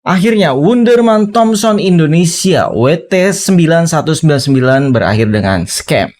Akhirnya Wunderman Thompson Indonesia WT9199 berakhir dengan scam.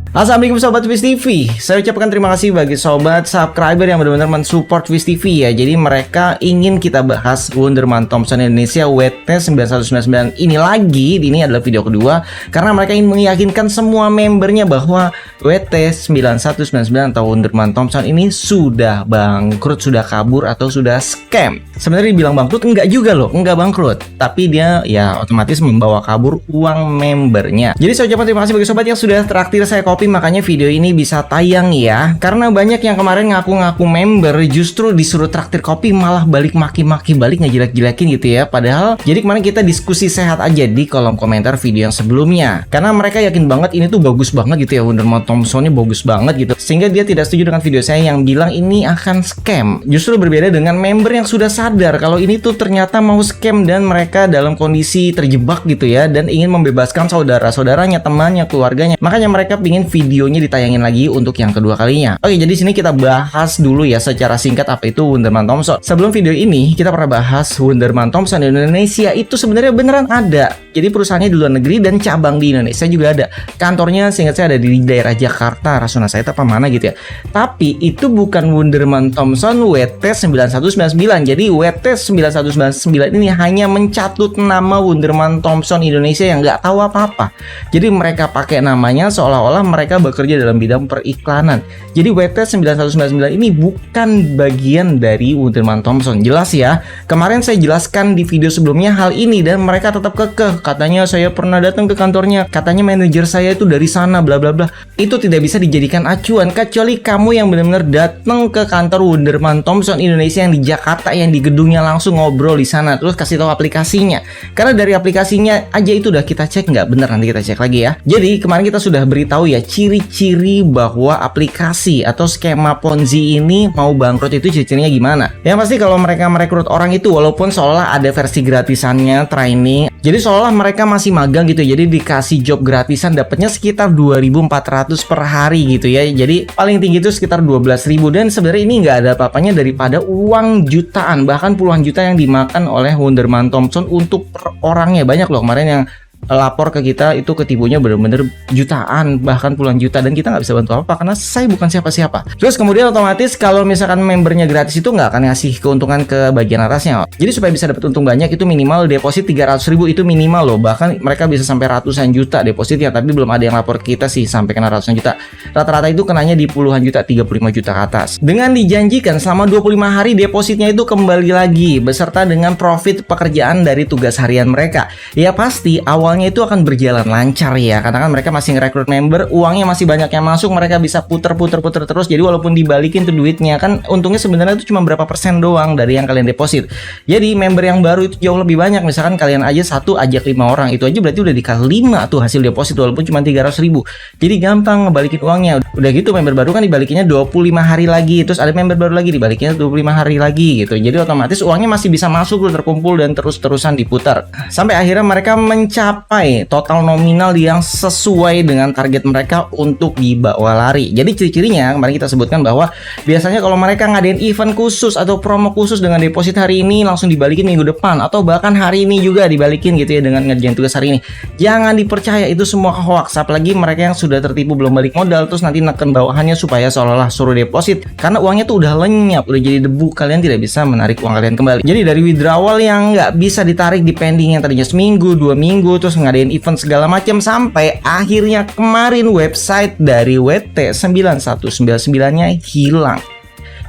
Assalamualaikum Sobat Twist TV. Saya ucapkan terima kasih bagi sobat subscriber yang benar-benar mensupport Twist TV ya. Jadi mereka ingin kita bahas Wunderman Thompson Indonesia WT9199 ini lagi. Ini adalah video kedua karena mereka ingin meyakinkan semua membernya bahwa WT9199 atau Wunderman Thompson ini sudah bangkrut, sudah kabur atau sudah scam. Sebenarnya dibilang bangkrut enggak juga loh, enggak bangkrut, tapi dia ya otomatis membawa kabur uang membernya. Jadi saya ucapkan terima kasih bagi sobat yang sudah traktir saya kopi, makanya video ini bisa tayang ya. Karena banyak yang kemarin ngaku-ngaku member justru disuruh traktir kopi malah balik maki-maki, balik ngejelek-jelekin gitu ya. Padahal jadi kemarin kita diskusi sehat aja di kolom komentar video yang sebelumnya. Karena mereka yakin banget ini tuh bagus banget gitu ya, Wunderman Thompson ini bagus banget gitu. Sehingga dia tidak setuju dengan video saya yang bilang ini akan scam. Justru berbeda dengan member yang sudah sadar kalau ini tuh ternyata mau scam dan mereka dalam kondisi terjebak gitu ya, dan ingin membebaskan saudara-saudaranya, temannya, keluarganya. Makanya mereka pingin videonya ditayangin lagi untuk yang kedua kalinya. Oke, jadi sini kita bahas dulu ya secara singkat apa itu Wunderman Thompson. Sebelum video ini kita pernah bahas Wunderman Thompson di Indonesia itu sebenarnya beneran ada. Jadi perusahaannya di luar negeri dan cabang di Indonesia juga ada. Kantornya seingat saya ada di daerah Jakarta, Rasuna Said apa mana gitu ya. Tapi itu bukan Wunderman Thompson WT9199. Jadi WT9199 ini hanya mencatut nama Wunderman Thompson Indonesia yang nggak tahu apa-apa. Jadi mereka pakai namanya seolah-olah mereka bekerja dalam bidang periklanan. Jadi WT9199 ini bukan bagian dari Wunderman Thompson. Jelas ya. Kemarin saya jelaskan di video sebelumnya hal ini dan mereka tetap kekeh. Katanya saya pernah datang ke kantornya. Katanya manajer saya itu dari sana bla bla bla. Itu tidak bisa dijadikan acuan kecuali kamu yang benar-benar datang ke kantor Wunderman Thompson Indonesia yang di Jakarta, yang di gedungnya langsung ngobrol di sana, terus kasih tahu aplikasinya. Karena dari aplikasinya aja itu udah kita cek nggak benar, nanti kita cek lagi ya. Jadi kemarin kita sudah beritahu ya ciri-ciri bahwa aplikasi atau skema Ponzi ini mau bangkrut itu ciri-cirinya gimana. Yang pasti kalau mereka merekrut orang itu walaupun seolah ada versi gratisannya training, jadi seolah mereka masih magang gitu, jadi dikasih job gratisan dapatnya sekitar 2.400 per hari gitu ya. Jadi paling tinggi itu sekitar 12.000 dan sebenarnya ini nggak ada apa-apanya daripada uang jutaan bahkan puluhan juta yang dimakan oleh Wunderman Thompson untuk per orangnya. Banyak loh kemarin yang lapor ke kita itu ketipunya bener-bener jutaan bahkan puluhan juta dan kita nggak bisa bantu apa karena saya bukan siapa-siapa. Terus kemudian otomatis kalau misalkan membernya gratis itu nggak akan ngasih keuntungan ke bagian atasnya. Jadi supaya bisa dapat untung banyak itu minimal deposit 300.000 itu minimal loh, bahkan mereka bisa sampai ratusan juta depositnya, tapi belum ada yang lapor ke kita sih sampai kena ratusan juta. Rata-rata itu kenanya di puluhan juta, 35 juta ke atas. Dengan dijanjikan selama 25 hari depositnya itu kembali lagi beserta dengan profit pekerjaan dari tugas harian mereka. Ya pasti awalnya itu akan berjalan lancar ya, karena kan mereka masih ngerekrut member, uangnya masih banyak yang masuk, mereka bisa puter terus. Jadi walaupun dibalikin tuh duitnya kan untungnya sebenarnya itu cuma berapa persen doang dari yang kalian deposit. Jadi member yang baru itu jauh lebih banyak. Misalkan kalian aja satu ajak 5 orang, itu aja berarti udah dikali 5 tuh hasil deposit walaupun cuma 300.000. Jadi gampang ngebalikin uangnya. Udah gitu member baru kan dibalikinnya 25 hari lagi, terus ada member baru lagi dibalikinnya 25 hari lagi gitu. Jadi otomatis uangnya masih bisa masuk tuh, terkumpul dan terus-terusan diputar sampai akhirnya mereka mencapai total nominal yang sesuai dengan target mereka untuk dibawa lari. Jadi ciri-cirinya kemarin kita sebutkan bahwa biasanya kalau mereka ngadain event khusus atau promo khusus dengan deposit hari ini langsung dibalikin minggu depan atau bahkan hari ini juga dibalikin gitu ya dengan ngerjain tugas hari ini. Jangan dipercaya, itu semua hoax. Apalagi mereka yang sudah tertipu belum balik modal terus nanti neken bawahannya supaya seolah-olah suruh deposit karena uangnya tuh udah lenyap, udah jadi debu, kalian tidak bisa menarik uang kalian kembali. Jadi dari withdrawal yang nggak bisa ditarik di pending yang tadinya seminggu, 2 minggu, terus ngadain event segala macam sampai akhirnya kemarin website dari WT9199-nya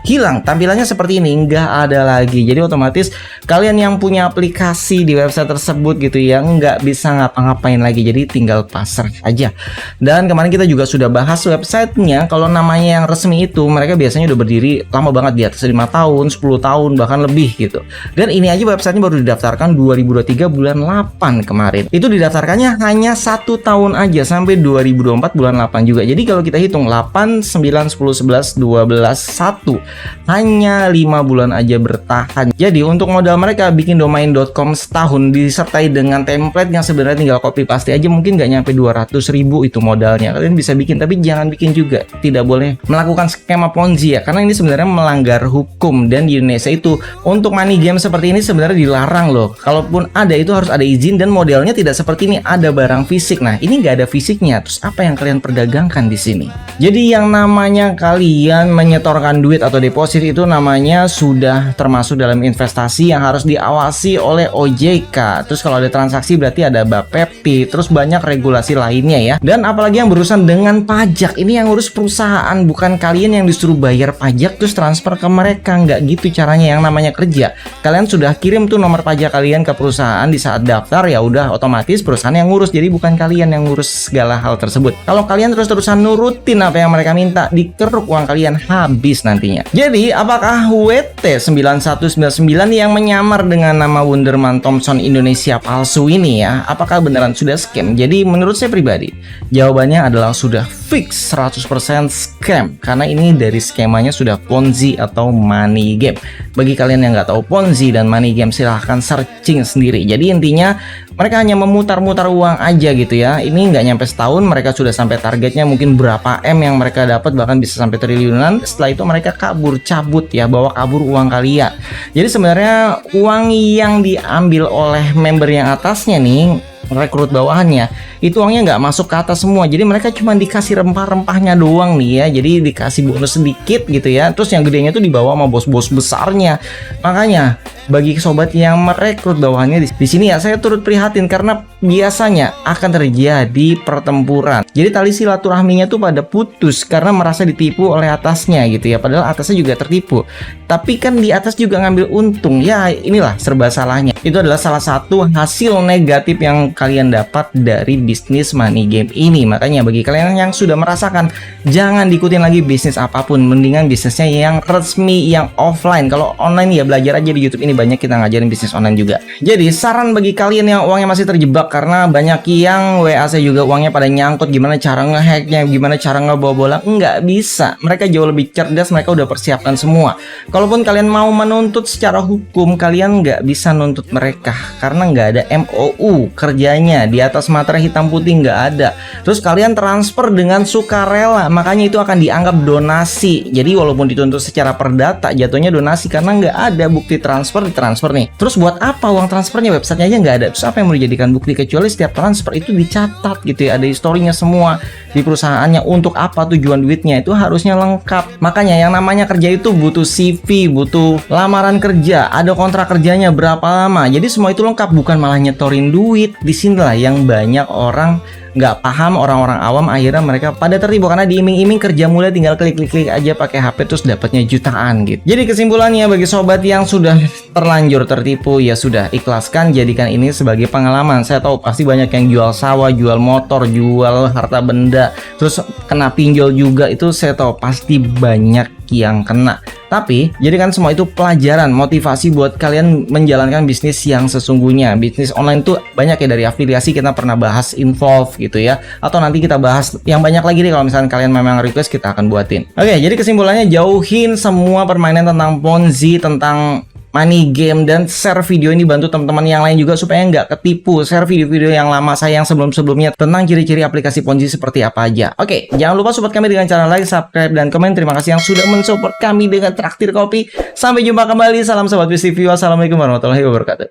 hilang, tampilannya seperti ini, nggak ada lagi. Jadi otomatis kalian yang punya aplikasi di website tersebut gitu ya nggak bisa ngapa-ngapain lagi, jadi tinggal pasrah aja. Dan kemarin kita juga sudah bahas websitenya, kalau namanya yang resmi itu mereka biasanya udah berdiri lama banget, di atas 5 tahun, 10 tahun bahkan lebih gitu. Dan ini aja websitenya baru didaftarkan 2023 bulan 8 kemarin. Itu didaftarkannya hanya 1 tahun aja sampai 2024 bulan 8 juga. Jadi kalau kita hitung 8, 9, 10, 11, 12, 1 hanya 5 bulan aja bertahan. Jadi untuk modal mereka bikin domain.com setahun disertai dengan template yang sebenarnya tinggal copy paste aja mungkin nggak nyampe 200.000 itu modalnya. Kalian bisa bikin, tapi jangan bikin juga, tidak boleh melakukan skema Ponzi ya, karena ini sebenarnya melanggar hukum. Dan di Indonesia itu untuk money game seperti ini sebenarnya dilarang loh. Kalaupun ada itu harus ada izin dan modelnya tidak seperti ini, ada barang fisik. Nah ini nggak ada fisiknya, terus apa yang kalian perdagangkan di sini? Jadi yang namanya kalian menyetorkan duit atau deposit itu namanya sudah termasuk dalam investasi yang harus diawasi oleh OJK. Terus kalau ada transaksi berarti ada Bapepti, terus banyak regulasi lainnya ya. Dan apalagi yang berurusan dengan pajak, ini yang ngurus perusahaan, bukan kalian yang disuruh bayar pajak terus transfer ke mereka. Nggak gitu caranya yang namanya kerja. Kalian sudah kirim tuh nomor pajak kalian ke perusahaan di saat daftar, ya udah otomatis perusahaan yang ngurus, jadi bukan kalian yang ngurus segala hal tersebut. Kalau kalian terus-terusan nurutin apa yang mereka minta, dikeruk uang kalian habis nantinya. Jadi apakah WT9199 yang menyamar dengan nama Wunderman Thompson Indonesia palsu ini ya, apakah beneran sudah scam? Jadi menurut saya pribadi jawabannya adalah sudah fix 100% scam, karena ini dari skemanya sudah Ponzi atau money game. Bagi kalian yang nggak tahu Ponzi dan money game, silahkan searching sendiri. Jadi intinya mereka hanya memutar-mutar uang aja gitu ya. Ini nggak nyampe setahun mereka sudah sampai targetnya, mungkin berapa M yang mereka dapat, bahkan bisa sampai triliunan. Setelah itu mereka kabur, cabut ya, bawa kabur uang kalian. Jadi sebenarnya uang yang diambil oleh member yang atasnya nih, rekrut bawahannya, itu uangnya nggak masuk ke atas semua. Jadi mereka cuma dikasih rempah-rempahnya doang nih ya. Jadi dikasih bonus sedikit gitu ya. Terus yang gedenya tuh dibawa sama bos-bos besarnya. Makanya bagi sobat yang merekrut bawahannya di sini ya, saya turut prihatin karena biasanya akan terjadi pertempuran. Jadi tali silaturahminya tuh pada putus karena merasa ditipu oleh atasnya gitu ya. Padahal atasnya juga tertipu. Tapi kan di atas juga ngambil untung. Ya inilah serba salahnya. Itu adalah salah satu hasil negatif yang kalian dapat dari bisnis money game ini. Makanya bagi kalian yang sudah merasakan, jangan diikutin lagi bisnis apapun. Mendingan bisnisnya yang resmi, yang offline. Kalau online ya belajar aja di YouTube, ini banyak kita ngajarin bisnis online juga. Jadi saran bagi kalian yang uangnya masih terjebak, karena banyak yang WA saya juga uangnya pada nyangkut, gimana cara ngehacknya, gimana cara ngebobolan, nggak bisa. Mereka jauh lebih cerdas, mereka udah persiapkan semua. Kalaupun kalian mau menuntut secara hukum, kalian nggak bisa nuntut mereka karena nggak ada MOU kerjanya, di atas materai hitam putih nggak ada. Terus kalian transfer dengan sukarela, makanya itu akan dianggap donasi. Jadi walaupun dituntut secara perdata, jatuhnya donasi karena nggak ada bukti transfer nih. Terus buat apa uang transfernya, websitenya aja nggak ada. Terus apa yang mau dijadikan bukti, kecuali setiap transfer itu dicatat gitu ya, ada historinya semua di perusahaannya. Untuk apa tujuan duitnya itu harusnya lengkap. Makanya yang namanya kerja itu butuh CV, butuh lamaran kerja, ada kontrak kerjanya berapa lama. Jadi semua itu lengkap, bukan malah nyetorin duit. Disinilah yang banyak orang nggak paham, orang-orang awam akhirnya mereka pada tertipu karena diiming-iming kerja mulai tinggal klik-klik aja pakai HP terus dapatnya jutaan gitu. Jadi kesimpulannya bagi sobat yang sudah terlanjur tertipu, ya sudah ikhlaskan, jadikan ini sebagai pengalaman. Saya tahu pasti banyak yang jual sawah, jual motor, jual harta benda, terus kena pinjol juga, itu saya tahu pasti banyak yang kena. Tapi jadikan semua itu pelajaran, motivasi buat kalian menjalankan bisnis yang sesungguhnya. Bisnis online tuh banyak ya, dari afiliasi kita pernah bahas Involve gitu ya, atau nanti kita bahas yang banyak lagi deh kalau misalnya kalian memang request, kita akan buatin. Oke, jadi kesimpulannya jauhin semua permainan tentang Ponzi, tentang money game, dan share video ini, bantu teman-teman yang lain juga supaya nggak ketipu. Share video-video yang lama saya yang sebelum-sebelumnya tentang ciri-ciri aplikasi Ponzi seperti apa aja. Oke, jangan lupa support kami dengan cara like, subscribe, dan komen. Terima kasih yang sudah mensupport kami dengan traktir kopi. Sampai jumpa kembali. Salam Sobat Twist TV. Wassalamualaikum warahmatullahi wabarakatuh.